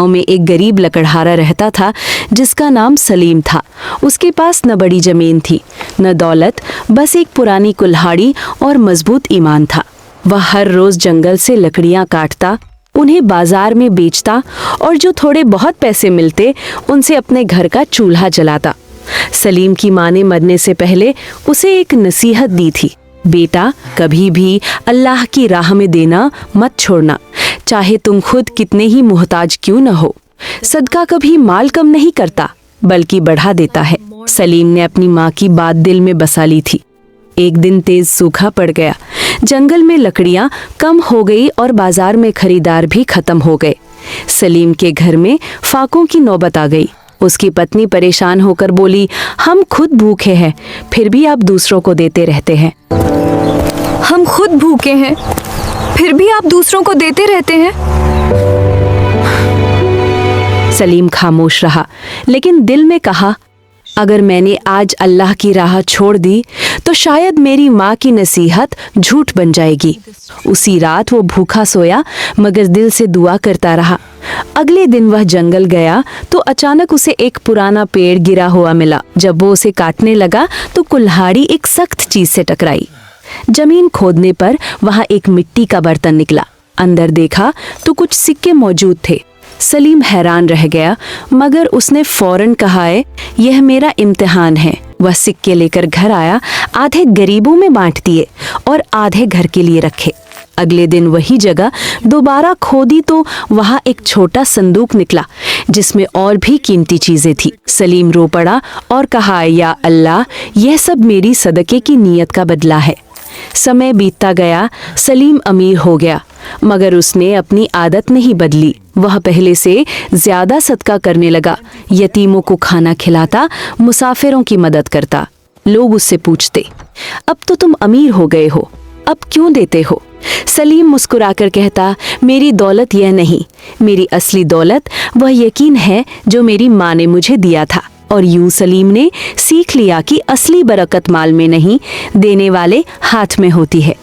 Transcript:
गांव में एक गरीब लकड़हारा रहता था जिसका नाम सलीम था। उसके पास न बड़ी जमीन थी न दौलत, बस एक पुरानी कुल्हाड़ी और मजबूत ईमान था। वह हर रोज जंगल से लकड़ियां काटता, उन्हें बाजार में बेचता और जो थोड़े बहुत पैसे मिलते उनसे अपने घर का चूल्हा जलाता। सलीम की माँ ने मरने से पहले उसे एक नसीहत दी थी, बेटा कभी भी अल्लाह की राह में देना मत छोड़ना, चाहे तुम खुद कितने ही मोहताज क्यों न हो। सदका कभी माल कम नहीं करता बल्कि बढ़ा देता है। सलीम ने अपनी माँ की बात दिल में बसा ली थी। एक दिन तेज सूखा पड़ गया, जंगल में लकड़ियाँ कम हो गई और बाजार में खरीदार भी खत्म हो गए। सलीम के घर में फाकों की नौबत आ गई। उसकी पत्नी परेशान होकर बोली, हम खुद भूखे हैं फिर भी आप दूसरों को देते रहते हैं। हम खुद भूखे हैं फिर भी आप दूसरों को देते रहते हैं। सलीम खामोश रहा, लेकिन दिल में कहा, अगर मैंने आज अल्लाह की राह छोड़ दी तो शायद मेरी माँ की नसीहत झूठ बन जाएगी। उसी रात वो भूखा सोया मगर दिल से दुआ करता रहा। अगले दिन वह जंगल गया तो अचानक उसे एक पुराना पेड़ गिरा हुआ मिला। जब वो उसे काटने लगा तो कुल्हाड़ी एक सख्त चीज से टकराई। जमीन खोदने पर वहां एक मिट्टी का बर्तन निकला। अंदर देखा तो कुछ सिक्के मौजूद थे। सलीम हैरान रह गया मगर उसने फौरन कहा है, यह मेरा इम्तिहान है। वह सिक्के लेकर घर आया, आधे गरीबों में बांट दिए और आधे घर के लिए रखे। अगले दिन वही जगह दोबारा खोदी तो वहां एक छोटा संदूक निकला जिसमें और भी कीमती चीजें थी। सलीम रो पड़ा और कहा, या अल्लाह, यह सब मेरी सदके की नीयत का बदला है। समय बीतता गया, सलीम अमीर हो गया मगर उसने अपनी आदत नहीं बदली। वह पहले से ज्यादा सदका करने लगा, यतीमों को खाना खिलाता, मुसाफिरों की मदद करता। लोग उससे पूछते, अब तो तुम अमीर हो गए हो, अब क्यों देते हो? सलीम मुस्कुराकर कहता, मेरी दौलत यह नहीं, मेरी असली दौलत वह यकीन है जो मेरी माँ ने मुझे दिया था। और यूं सलीम ने सीख लिया कि असली बरकत माल में नहीं, देने वाले हाथ में होती है।